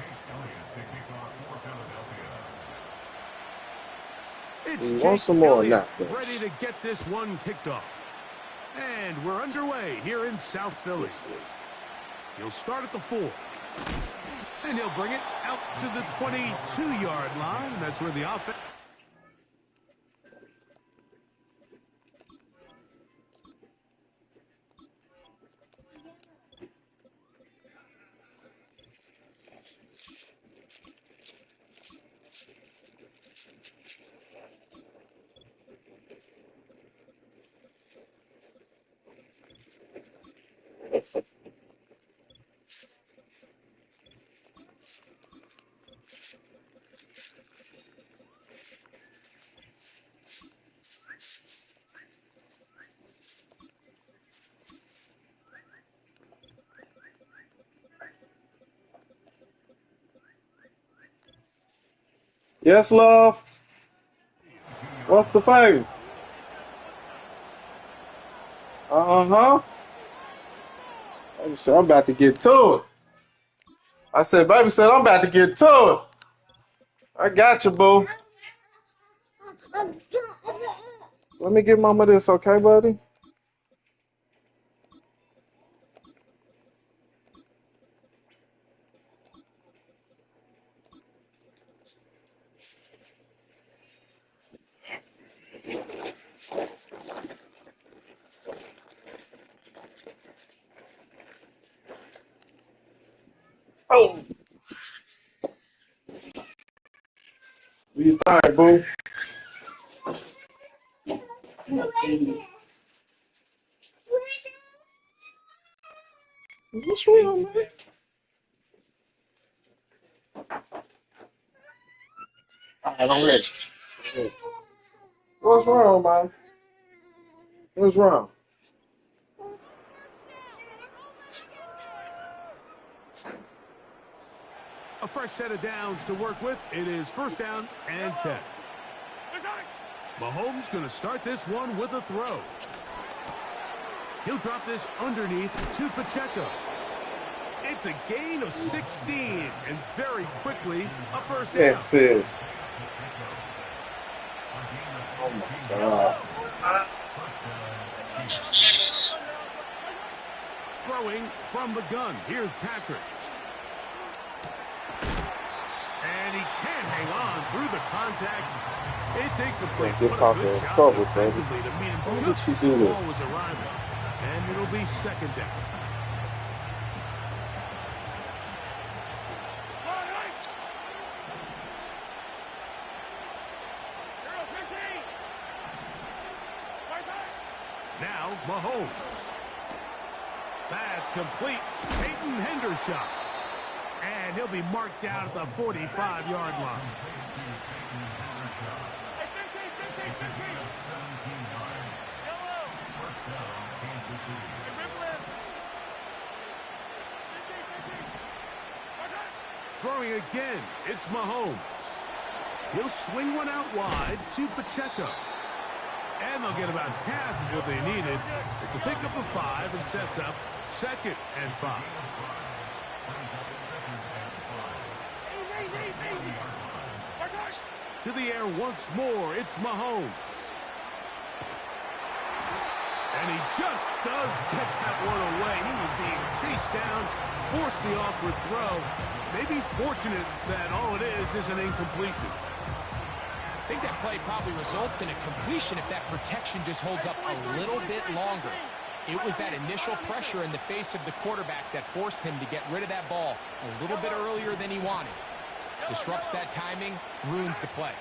It's We want Jake some more Elliott now. ready to get this one kicked off. And we're underway here in South Philly. He'll start at the 4. And he'll bring it out to the 22-yard line. That's where the offense... Yes, love. What's the favor? Uh-huh. Baby said, I'm about to get to it. I said, baby said, I'm about to get to it. I got you, boo. Let me get mama this, okay, buddy? Oh. Do you think, boo? What's wrong, man? Alright, I'm ready. What's wrong, man? What's wrong? A fresh set of downs to work with. It is first down and 10. Mahomes going to start this one with a throw. He'll drop this underneath to Pacheco. It's a gain of 16, and very quickly, a first down. That fist. Oh, my God. Throwing from the gun. Here's Patrick. And he can't hang on through the contact. It's incomplete. What a good job defensively to meet him just as the ball was arriving. And it'll be second down. Now, Mahomes. That's complete. Peyton Hendershot. And he'll be marked down at the 45-yard line. Throwing again, it's Mahomes. He'll swing one out wide to Pacheco. And they'll get about half of what they needed. It's a pickup of 5 and sets up second and 5. To the air once more, it's Mahomes. And he just does get that one away. He was being chased down, forced the awkward throw. Maybe he's fortunate that all it is an incompletion. I think that play probably results in a completion if that protection just holds up a little bit longer. It was that initial pressure in the face of the quarterback that forced him to get rid of that ball a little bit earlier than he wanted. Disrupts that timing, ruins the play.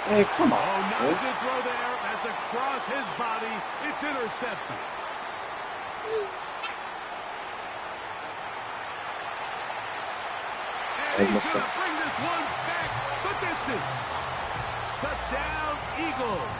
Hey, come on. Oh, not a good throw there. That's across his body. It's intercepted. And he's going to bring this one back the distance. Touchdown, Eagles.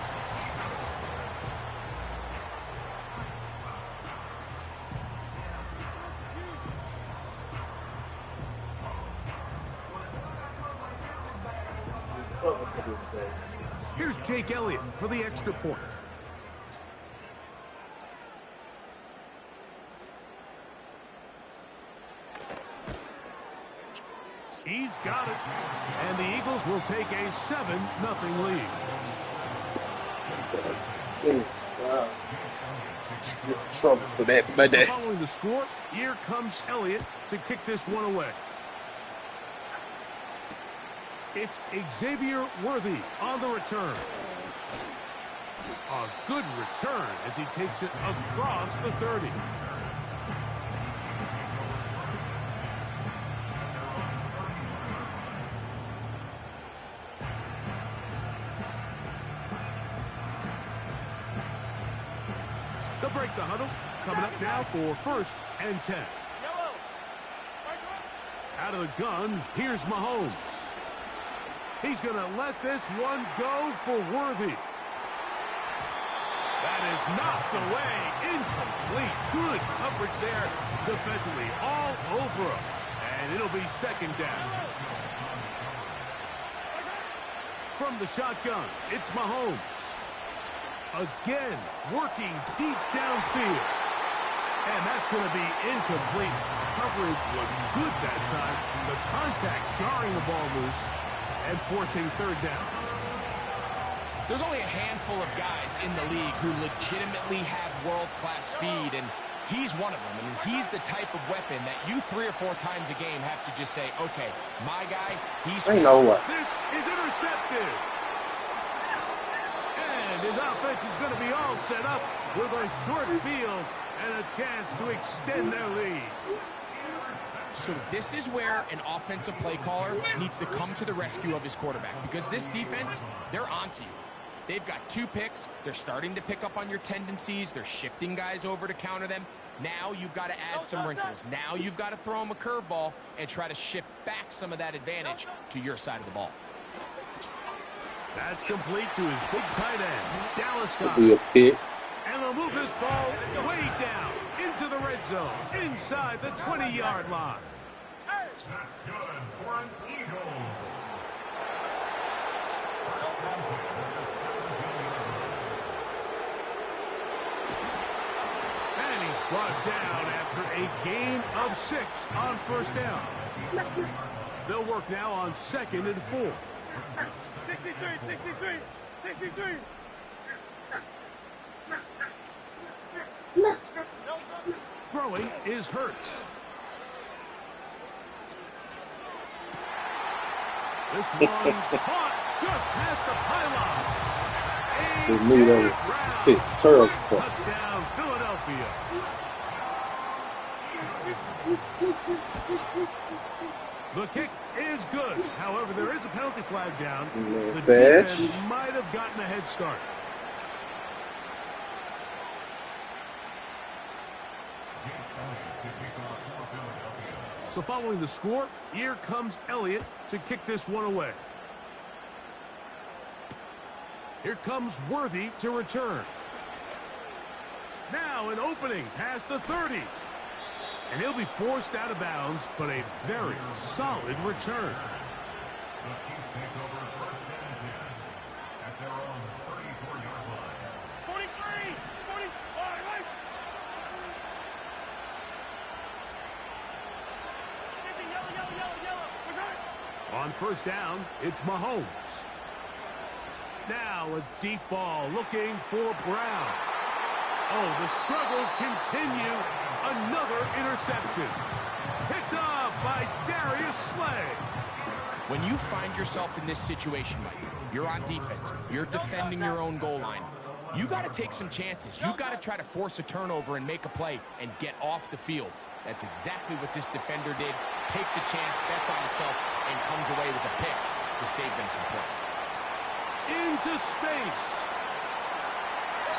Here's Jake Elliott for the extra point. He's got it. And the Eagles will take a 7-0 lead. Trouble for that, but so following the score, here comes Elliott to kick this one away. It's Xavier Worthy on the return. A good return as he takes it across the 30. They'll break the huddle. Coming up now for 1st and 10. Out of the gun, here's Mahomes. He's going to let this one go for Worthy. That is knocked away. Incomplete. Good coverage there defensively. All over him. And it'll be 2nd down. From the shotgun, it's Mahomes. Again, working deep downfield. And that's going to be incomplete. Coverage was good that time. The contact jarring the ball loose and forcing 3rd down. There's only a handful of guys in the league who legitimately have world-class speed, and he's one of them. I mean, he's the type of weapon that you 3 or 4 times a game have to just say, okay, my guy, he's... I know what. This is intercepted. And his offense is going to be all set up with a short field and a chance to extend their lead. So this is where an offensive play caller needs to come to the rescue of his quarterback, because this defense, they're onto you. They've got 2 picks. They're starting to pick up on your tendencies. They're shifting guys over to counter them. Now you've got to add some wrinkles. Now you've got to throw them a curveball and try to shift back some of that advantage to your side of the ball. That's complete to his big tight end, Dallas Scott. Be a pick. And they'll move this ball way down into the red zone, inside the 20-yard line. That's good for an Eagle. And he's brought down after a gain of 6 on 1st down. They'll work now on 2nd and 4. 63. Throwing is Hurts. This one caught just past the pylon. They knew that was pick. Terrible. Touchdown, Philadelphia. The kick is good. However, there is a penalty flag down. The defense might have gotten a head start. So following the score, here comes Elliott to kick this one away. Here comes Worthy to return. Now an opening past the 30. And he'll be forced out of bounds, but a very solid return. The Chiefs take over 1st and 10 at their own 34-yard line. 43! 45! Right! Yellow. On 1st down, it's Mahomes. Now a deep ball looking for Brown. Oh, the struggles continue. Another interception. Picked off by Darius Slay. When you find yourself in this situation, Mike, you're on defense, you're defending your own goal line, you got to take some chances. You got to try to force a turnover and make a play and get off the field. That's exactly what this defender did. Takes a chance, bets on himself, and comes away with a pick to save them some points. Into space.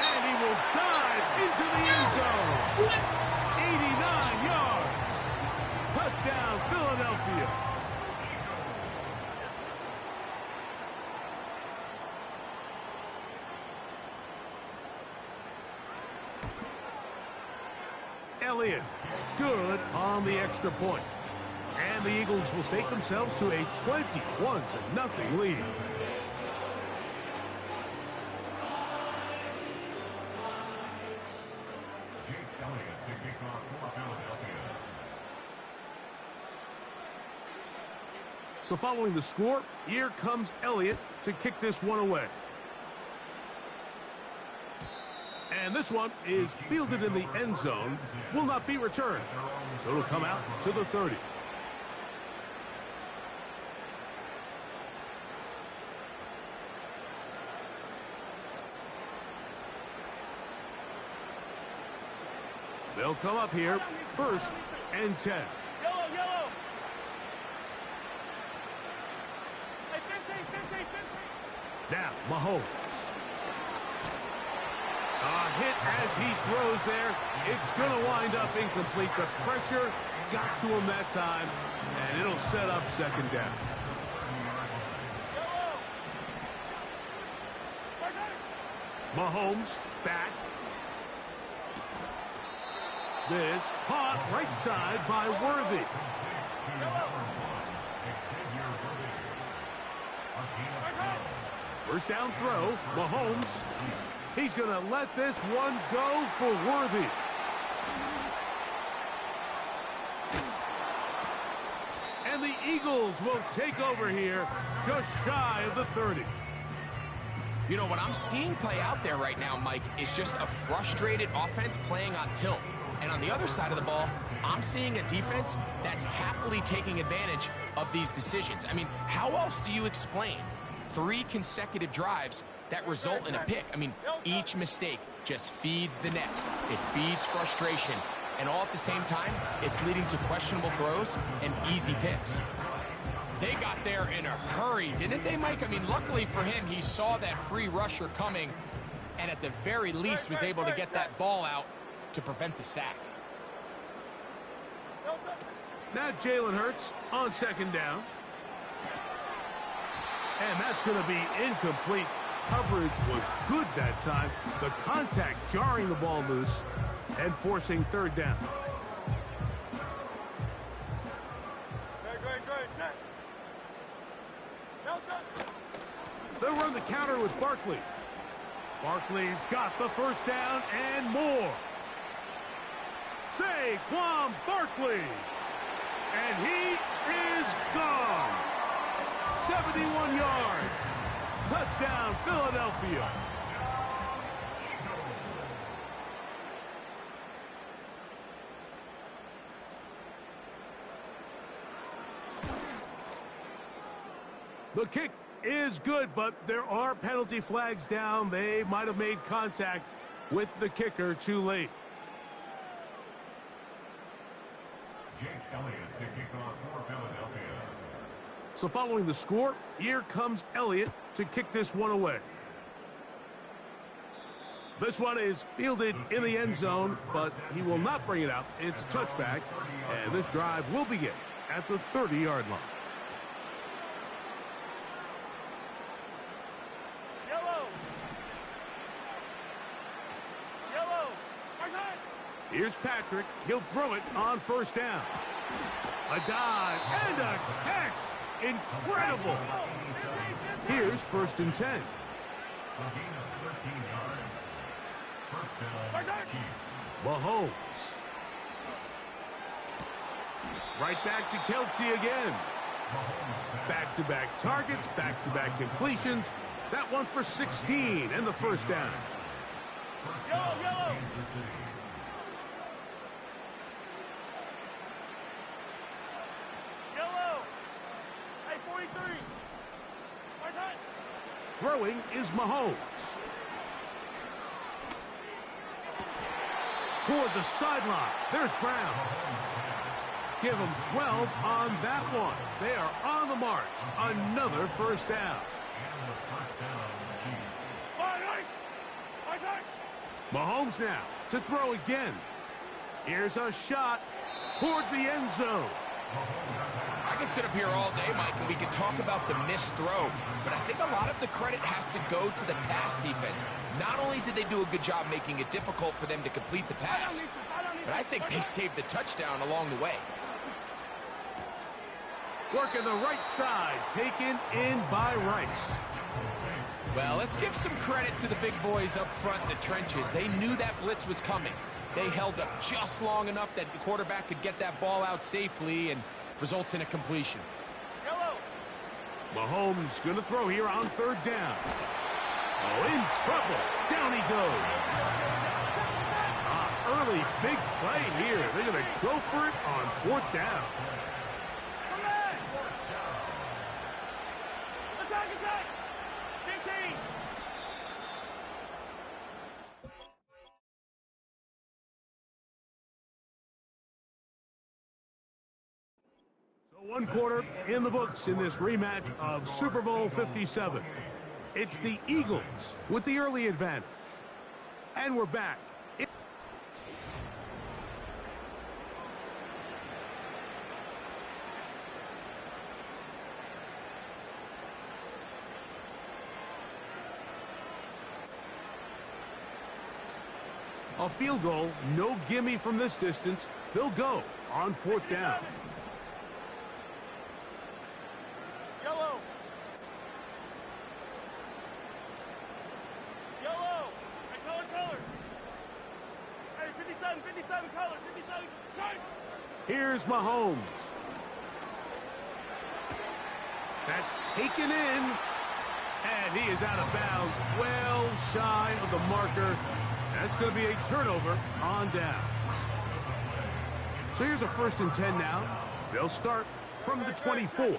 And he will dive into the end zone. 89 yards. Touchdown, Philadelphia. Elliott, good on the extra point. And the Eagles will stake themselves to a 21-0 lead. So following the score, here comes Elliott to kick this one away. And this one is fielded in the end zone, will not be returned. So it'll come out to the 30. They'll come up here, 1st and 10. Yellow. Hey, 15. Now, Mahomes. A hit as he throws there. It's going to wind up incomplete. The pressure got to him that time, and it'll set up 2nd down. Mahomes back. This caught right side by Worthy. First down throw, Mahomes. He's going to let this one go for Worthy. And the Eagles will take over here just shy of the 30. You know, what I'm seeing play out there right now, Mike, is just a frustrated offense playing on tilt. And on the other side of the ball, I'm seeing a defense that's happily taking advantage of these decisions. I mean, how else do you explain 3 consecutive drives that result in a pick? I mean, each mistake just feeds the next. It feeds frustration. And all at the same time, it's leading to questionable throws and easy picks. They got there in a hurry, didn't they, Mike? I mean, luckily for him, he saw that free rusher coming and at the very least was able to get that ball out to prevent the sack. Now Jalen Hurts on 2nd down. And that's going to be incomplete. Coverage was good that time. The contact jarring the ball loose and forcing 3rd down. They'll run the counter with Barkley. Barkley's got the 1st down and more. Saquon Barkley. And he is gone. 71 yards. Touchdown, Philadelphia. The kick is good, but there are penalty flags down. They might have made contact with the kicker too late. Jake Elliott to kick off for Philadelphia. So following the score, here comes Elliott to kick this one away. This one is fielded in the end zone, but he will not bring it out. It's touchback, and this drive will begin at the 30-yard line. Here's Patrick. He'll throw it on 1st down. A dive and a catch. Incredible. Here's 1st and 10. Mahomes. Right back to Kelce again. Back-to-back targets, back-to-back completions. That one for 16 and the 1st down. Yellow. Hey, 43. Throwing is Mahomes. Toward the sideline. There's Brown. Give him 12 on that one. They are on the march. Another 1st down. Mahomes now to throw again. Here's a shot toward the end zone. I can sit up here all day, Mike, and we can talk about the missed throw, but I think a lot of the credit has to go to the pass defense. Not only did they do a good job making it difficult for them to complete the pass, but I think they saved the touchdown along the way. Working the right side, taken in by Rice. Well, let's give some credit to the big boys up front in the trenches. They knew that blitz was coming. They held up just long enough that the quarterback could get that ball out safely and results in a completion. Mahomes going to throw here on third down. Oh, in trouble. Down he goes. Early big play here. They're going to go for it on fourth down. Attack, attack! 15! So one quarter in the books in this rematch of Super Bowl 57. It's the Eagles with the early advantage. And we're back. A field goal, no gimme from this distance. They'll go on fourth down. Yellow! Yellow! Hey, color! Hey, 57, color, 57, shine! Here's Mahomes. That's taken in. And he is out of bounds, well shy of the marker. That's going to be a turnover on down. So here's a 1st and 10 now. They'll start from the 24.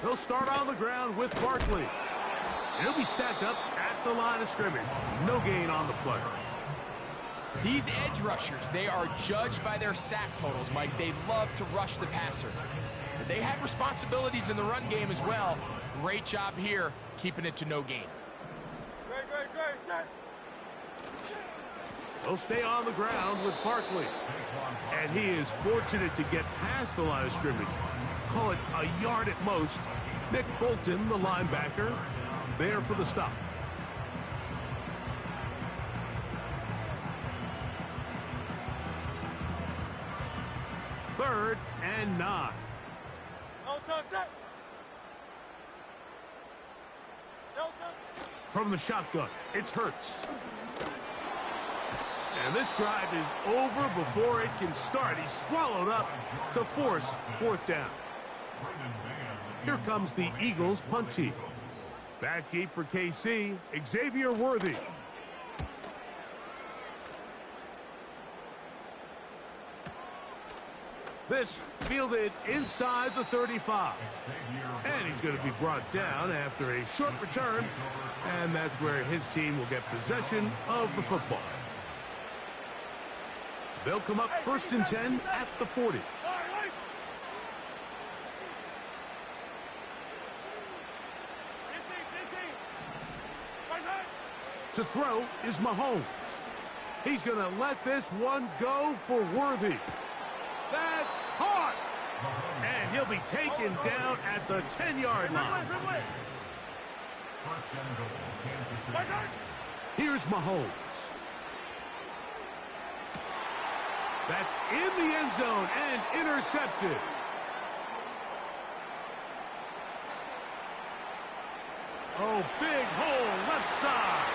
They'll start on the ground with Barkley. He'll be stacked up at the line of scrimmage. No gain on the play. These edge rushers, they are judged by their sack totals, Mike. They love to rush the passer. But they have responsibilities in the run game as well. Great job here, keeping it to no gain. Great, set! They'll stay on the ground with Barkley. And he is fortunate to get past the line of scrimmage. Call it a yard at most. Nick Bolton, the linebacker, there for the stop. Third and 9. From the shotgun, it's Hurts. And this drive is over before it can start. He's swallowed up to force fourth down. Here comes the Eagles punt team. Back deep for KC, Xavier Worthy. This fielded inside the 35. And he's going to be brought down after a short return. And that's where his team will get possession of the football. They'll come up 1st and 10 at the 40. To throw is Mahomes. He's going to let this one go for Worthy. That's caught! And he'll be taken down at the 10-yard line. Here's Mahomes. That's in the end zone and intercepted. Oh, big hole left side.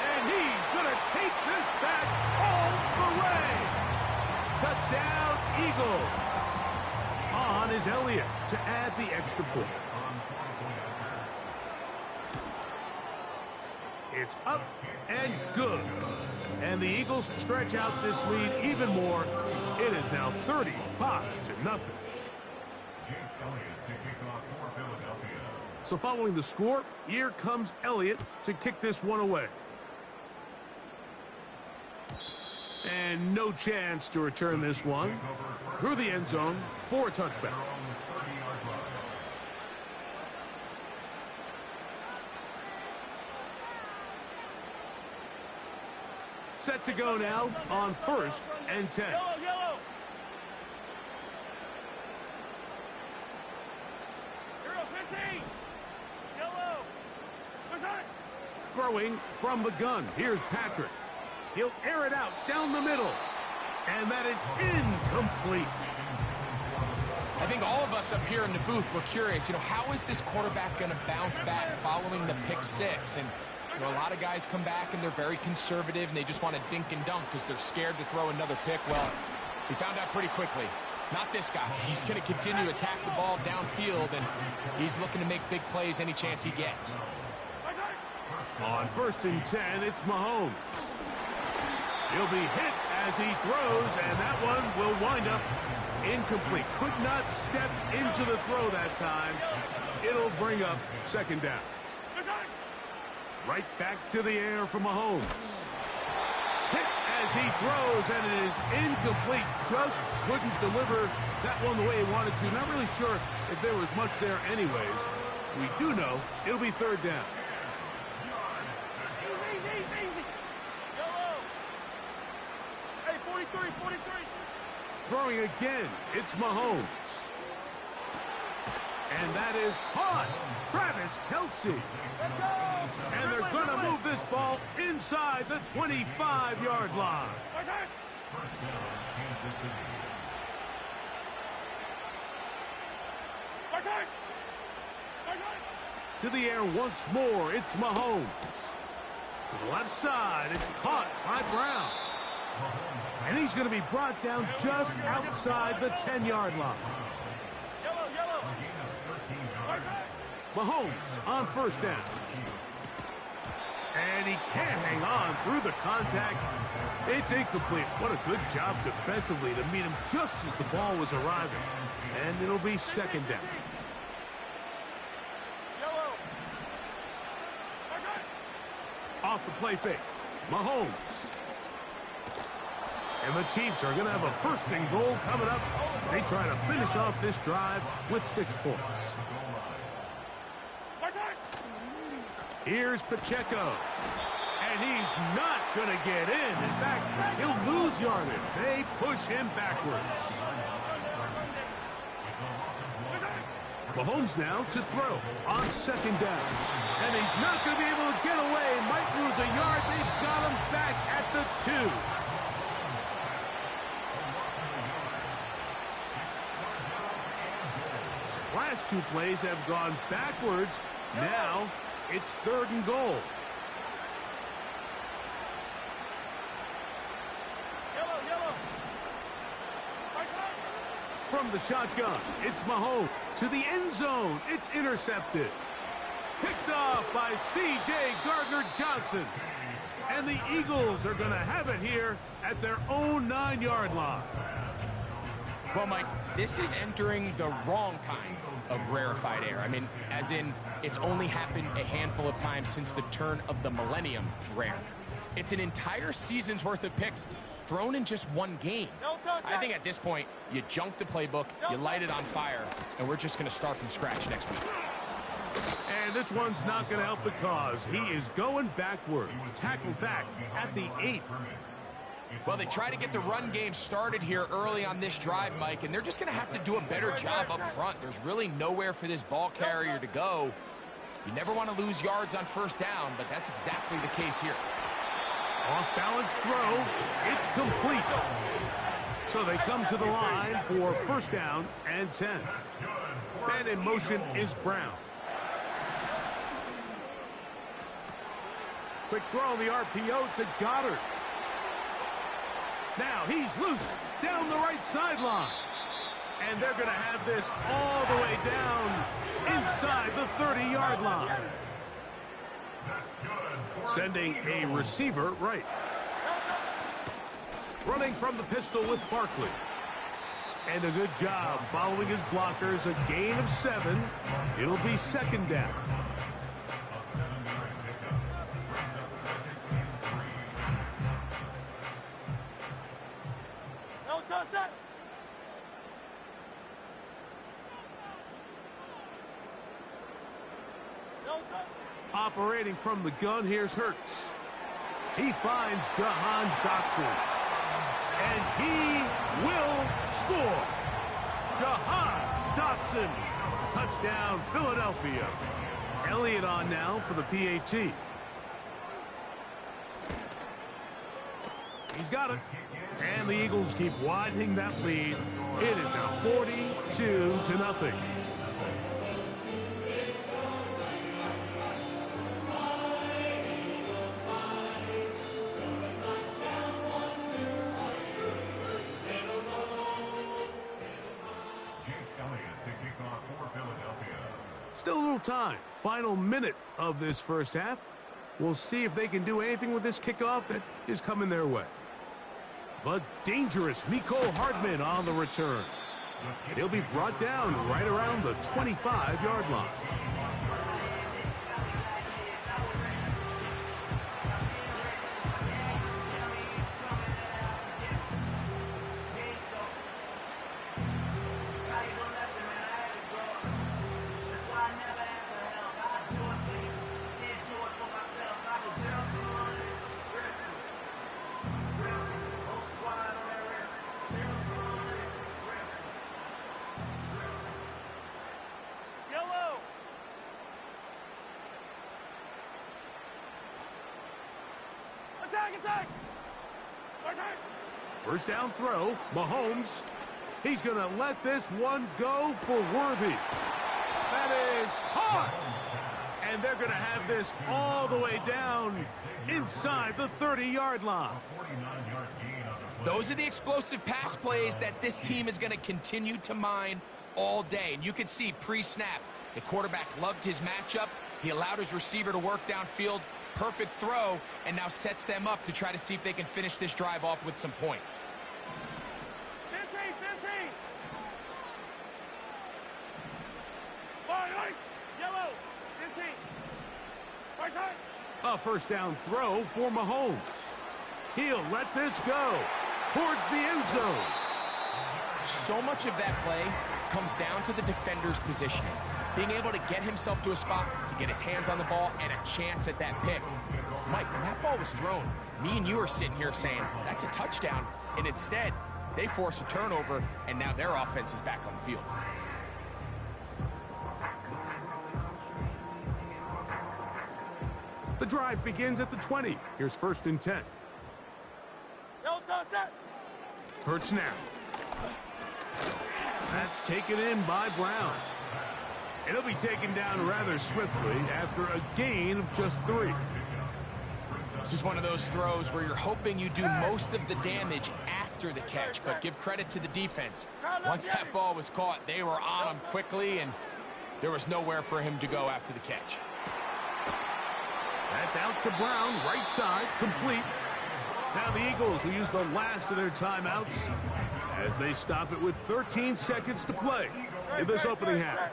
And he's going to take this back all the way. Touchdown, Eagles. On is Elliott to add the extra point. It's up and good. And the Eagles stretch out this lead even more. It is now 35-0. So following the score, here comes Elliott to kick this one away. And no chance to return this one through the end zone for a touchback. Set to go now on 1st and 10. Yellow! Hero 15! Yellow! Throwing from the gun. Here's Patrick. He'll air it out down the middle. And that is incomplete. I think all of us up here in the booth were curious, how is this quarterback going to bounce back following the pick six? And a lot of guys come back and they're very conservative and they just want to dink and dunk because they're scared to throw another pick. Well, he found out pretty quickly. Not this guy. He's going to continue to attack the ball downfield, and he's looking to make big plays any chance he gets. On 1st and 10, it's Mahomes. He'll be hit as he throws, and that one will wind up incomplete. Could not step into the throw that time. It'll bring up 2nd down. Right back to the air for Mahomes. Hit as he throws, and it is incomplete. Just couldn't deliver that one the way he wanted to. Not really sure if there was much there anyways. We do know it'll be 3rd down. Easy. Yellow. Hey, 43. Throwing again, it's Mahomes. And that is caught. Travis Kelce. And they're going to move this ball inside the 25-yard line. To the air once more, it's Mahomes. To the left side, it's caught by Brown. And he's going to be brought down just outside the 10-yard line. Yellow. Mahomes on 1st down. And he can't hang on through the contact. It's incomplete. What a good job defensively to meet him just as the ball was arriving. And it'll be 2nd down. Off the play fake. Mahomes. And the Chiefs are going to have a 1st and goal coming up. They try to finish off this drive with 6 points. Here's Pacheco. And he's not going to get in. In fact, he'll lose yardage. They push him backwards. Mahomes now to throw on 2nd down. And he's not going to be able to get away. Might lose a yard. They've got him back at the 2. Last 2 plays have gone backwards. Now it's 3rd and goal. Yellow. From the shotgun, it's Mahomes. To the end zone, it's intercepted. Picked off by C.J. Gardner-Johnson. And the Eagles are going to have it here at their own 9-yard line. Well, Mike, this is entering the wrong kind of rarefied air. I mean, as in, it's only happened a handful of times since the turn of the millennium rare. It's an entire season's worth of picks thrown in just one game. I think at this point, you junk the playbook, you light it on fire, and we're just going to start from scratch next week. And this one's not going to help the cause. He is going backwards. Tackled back at the 8. Well, they try to get the run game started here early on this drive, Mike, and they're just going to have to do a better job up front. There's really nowhere for this ball carrier to go. You never want to lose yards on 1st down, but that's exactly the case here. Off-balance throw. It's complete. So they come to the line for 1st down and 10. And in motion is Brown. Quick throw on the RPO to Goddard. Now he's loose down the right sideline. And they're going to have this all the way down inside the 30-yard line. Sending a receiver right. Running from the pistol with Barkley. And a good job following his blockers. A gain of 7. It'll be 2nd down. Operating from the gun, here's Hurts. He finds Jahan Dotson. And he will score. Jahan Dotson. Touchdown, Philadelphia. Elliott on now for the PAT. He's He's got it. And the Eagles keep widening that lead. It is now 42-0. Still a little time. Final minute of this first half. We'll see if they can do anything with this kickoff that is coming their way. But dangerous Mecole Hardman on the return. And he'll be brought down right around the 25-yard line. Yellow. Attack, attack. Attack. First down throw, Mahomes. He's going to let this one go for Worthy. That is hard. And they're going to have this all the way down inside the 30-yard line. Those are the explosive pass plays that this team is going to continue to mine all day. And you can see pre-snap, the quarterback loved his matchup. He allowed his receiver to work downfield. Perfect throw, and now sets them up to try to see if they can finish this drive off with some points. 15, 15. Line. Yellow. 15. Right side. A first down throw for Mahomes. He'll let this go towards the end zone. So much of that play comes down to the defender's positioning. Being able to get himself to a spot, to get his hands on the ball, and a chance at that pick. Mike, when that ball was thrown, me and you are sitting here saying, that's a touchdown. And instead, they force a turnover, and now their offense is back on the field. The drive begins at the 20. Here's 1st and 10. Yellow toss set. Hurts now. That's taken in by Brown. It'll be taken down rather swiftly after a gain of just 3. This is one of those throws where you're hoping you do most of the damage after the catch, but give credit to the defense. Once that ball was caught, they were on him quickly, and there was nowhere for him to go after the catch. That's out to Brown, right side, complete. Now the Eagles will use the last of their timeouts as they stop it with 13 seconds to play in this opening half.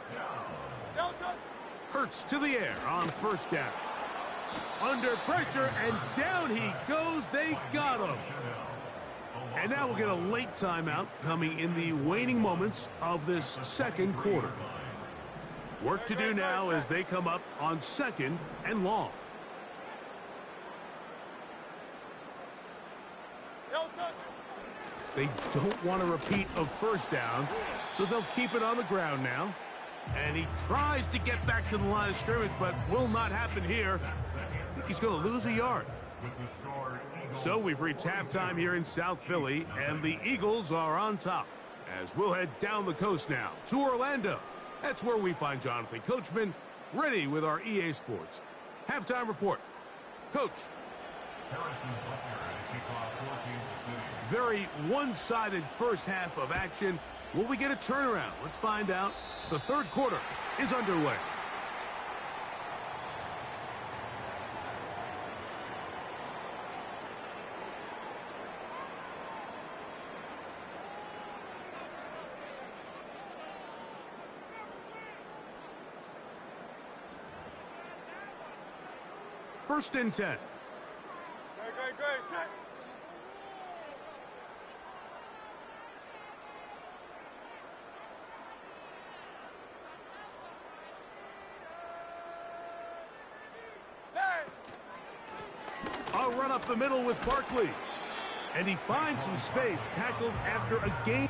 Hurts to the air on 1st down. Under pressure, and down he goes. They got him. And now we'll get a late timeout coming in the waning moments of this 2nd quarter. Work to do now as they come up on 2nd and long. They don't want to repeat a 1st down, so they'll keep it on the ground now. And he tries to get back to the line of scrimmage, but will not happen here. I think he's going to lose a yard. So we've reached halftime here in South Philly, and the Eagles are on top. As we'll head down the coast now to Orlando. That's where we find Jonathan Coachman, ready with our EA Sports halftime report. Coach. Very one-sided first half of action. Will we get a turnaround? Let's find out. The 3rd quarter is underway. First and 10. Great. Set. A run up the middle with Barkley. And he finds some space, tackled after a gain.